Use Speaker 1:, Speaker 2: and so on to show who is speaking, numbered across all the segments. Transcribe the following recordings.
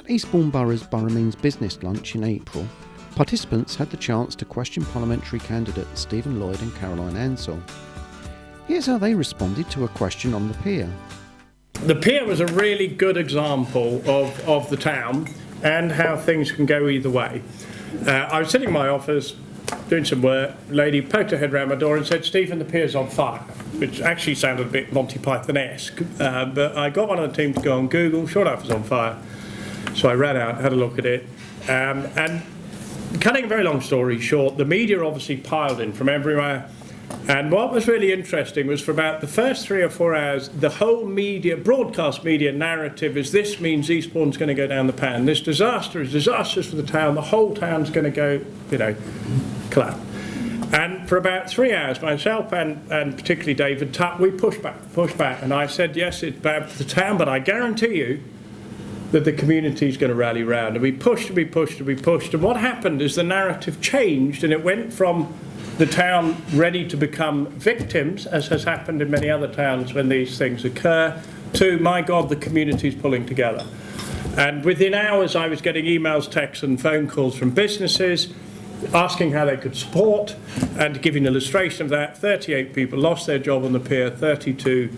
Speaker 1: At Eastbourne Borough's Borough Means Business Lunch in April, participants had the chance to question Parliamentary Candidate Stephen Lloyd and Caroline Ansell. Here's how they responded to a question on the pier.
Speaker 2: The pier was a really good example of the town and how things can go either way. I was sitting in my office doing some work. A lady poked her head round my door and said, "Stephen, the pier's on fire," which actually sounded a bit Monty Python-esque. But I got one of the team to go on Google, sure enough it was on fire. So I ran out, had a look at it. And cutting a very long story short, the media obviously piled in from everywhere. And what was really interesting was for about the first 3 or 4 hours, the whole media, broadcast media narrative is this means Eastbourne's going to go down the pan. This disaster is disastrous for the town. The whole town's going to go, collapse. And for about 3 hours, myself and particularly David Tutt, we pushed back. And I said, yes, it's bad for the town, but I guarantee you that the community is going to rally round. And we pushed and we pushed and we pushed. And what happened is the narrative changed, and it went from the town ready to become victims, as has happened in many other towns when these things occur, to, my God, the community's pulling together. And within hours, I was getting emails, texts and phone calls from businesses asking how they could support. And to give you an illustration of that, 38 people lost their job on the pier, 32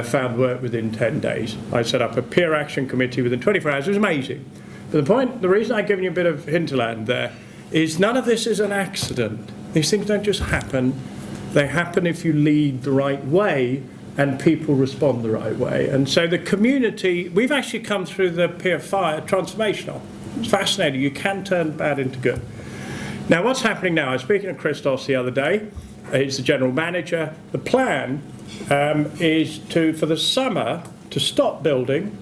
Speaker 2: found work within 10 days. I set up a peer action committee within 24 hours. It was amazing. But the reason I've given you a bit of hinterland there is none of this is an accident. These things don't just happen. They happen if you lead the right way and people respond the right way. And so the community, we've actually come through the pier fire transformational. It's fascinating. You can turn bad into good. Now, what's happening now? I was speaking to Christos the other day. He's the general manager. The plan is for the summer to stop building,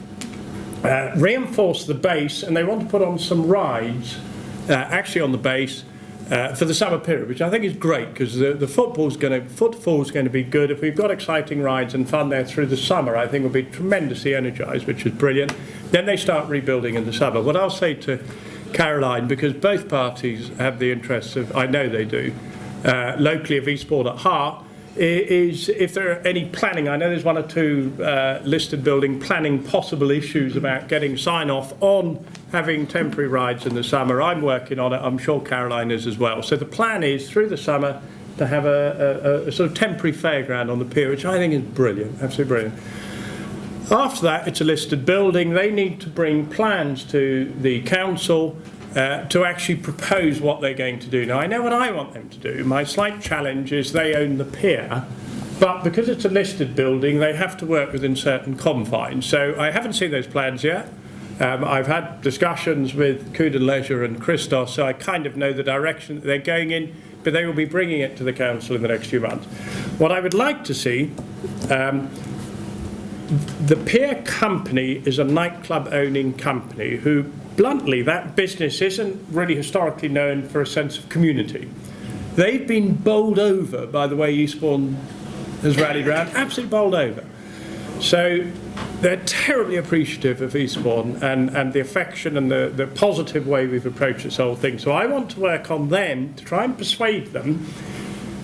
Speaker 2: reinforce the base, and they want to put on some rides actually on the base for the summer period, which I think is great because the footfall's going to be good. If we've got exciting rides and fun there through the summer, I think we'll be tremendously energised, which is brilliant. Then they start rebuilding in the summer. What I'll say to Caroline, because both parties have the interests of, I know they do, locally of Eastbourne at heart, is if there are any planning, I know there's 1 or 2 listed building planning possible issues about getting sign-off on having temporary rides in the summer. I'm working on it, I'm sure Caroline is as well. So the plan is through the summer to have a sort of temporary fairground on the pier, which I think is brilliant, absolutely brilliant. After that, it's a listed building. They need to bring plans to the council to actually propose what they're going to do. Now, I know what I want them to do. My slight challenge is they own the pier, but because it's a listed building, they have to work within certain confines. So I haven't seen those plans yet. I've had discussions with Cood and Leisure and Christos, so I kind of know the direction that they're going in, but they will be bringing it to the council in the next few months. What I would like to see, the pier company is a nightclub owning company who, bluntly, that business isn't really historically known for a sense of community. They've been bowled over by the way Eastbourne has rallied around, absolutely bowled over. So they're terribly appreciative of Eastbourne and the affection and the positive way we've approached this whole thing. So I want to work on them to try and persuade them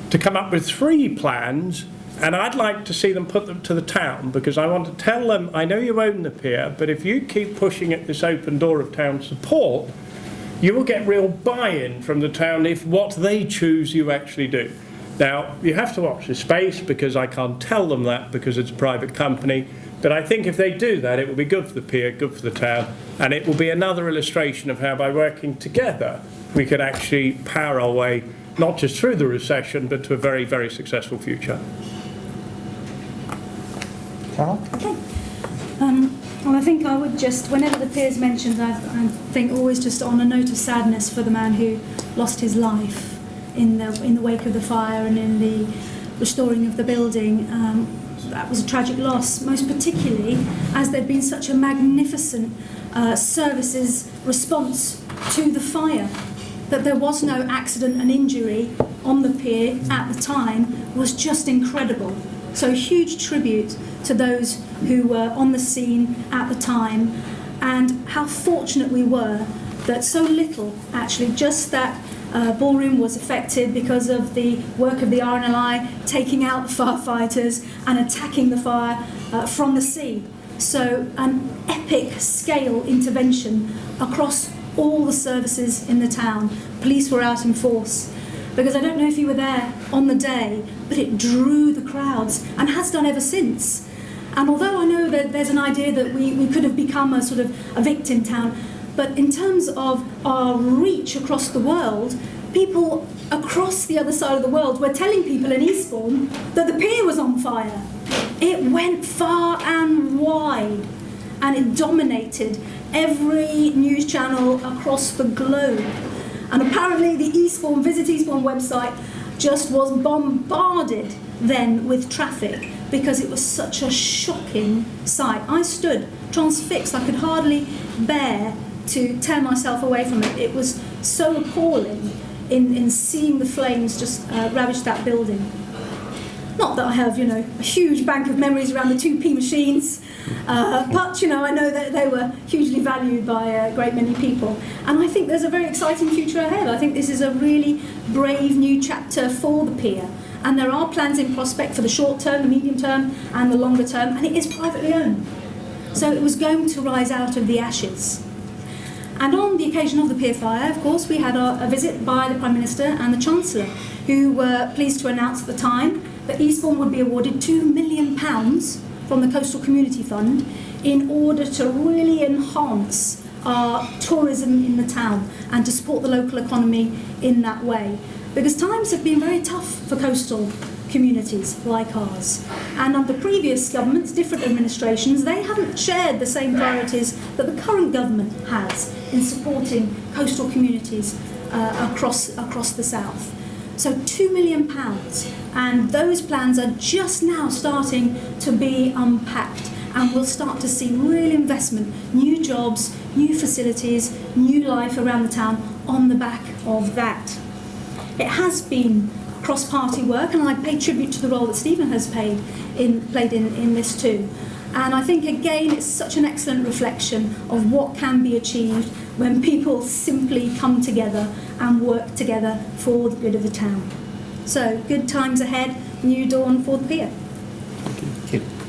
Speaker 2: to come up with 3 plans. And I'd like to see them put them to the town, because I want to tell them, I know you own the pier, but if you keep pushing at this open door of town support, you will get real buy-in from the town if what they choose you actually do. Now, you have to watch this space, because I can't tell them that because it's a private company, but I think if they do that, it will be good for the pier, good for the town, and it will be another illustration of how by working together we can actually power our way, not just through the recession, but to a very, very successful future.
Speaker 3: Okay. Well, I think I would just, whenever the pier's mentioned, I think always just on a note of sadness for the man who lost his life in the wake of the fire and in the restoring of the building. That was a tragic loss, most particularly as there'd been such a magnificent services response to the fire. That there was no accident and injury on the pier at the time was just incredible. So huge tribute to those who were on the scene at the time, and how fortunate we were that so little, actually, just that ballroom was affected because of the work of the RNLI taking out the firefighters and attacking the fire from the sea. So an epic scale intervention across all the services in the town. Police were out in force, because I don't know if you were there on the day, but it drew the crowds and has done ever since. And although I know that there's an idea that we could have become a sort of a victim town, but in terms of our reach across the world, people across the other side of the world were telling people in Eastbourne that the pier was on fire. It went far and wide, and it dominated every news channel across the globe. And apparently the Visit Eastbourne website just was bombarded then with traffic, because it was such a shocking sight. I stood transfixed. I could hardly bear to tear myself away from it. It was so appalling in seeing the flames just ravage that building. Not that I have, a huge bank of memories around the 2p machines, but, I know that they were hugely valued by a great many people. And I think there's a very exciting future ahead. I think this is a really brave new chapter for the pier. And there are plans in prospect for the short term, the medium term, and the longer term, and it is privately owned. So it was going to rise out of the ashes. And on the occasion of the pier fire, of course, we had a visit by the Prime Minister and the Chancellor, who were pleased to announce at the time that Eastbourne would be awarded £2 million from the Coastal Community Fund in order to really enhance our tourism in the town and to support the local economy in that way. Because times have been very tough for coastal communities like ours. And under previous governments, different administrations, they haven't shared the same priorities that the current government has in supporting coastal communities across the south. So £2 million, and those plans are just now starting to be unpacked, and we'll start to see real investment, new jobs, new facilities, new life around the town on the back of that. It has been cross-party work, and I pay tribute to the role that Stephen has played in this too. And I think, again, it's such an excellent reflection of what can be achieved when people simply come together and work together for the good of the town. So, good times ahead, new dawn for the pier.
Speaker 1: Thank you.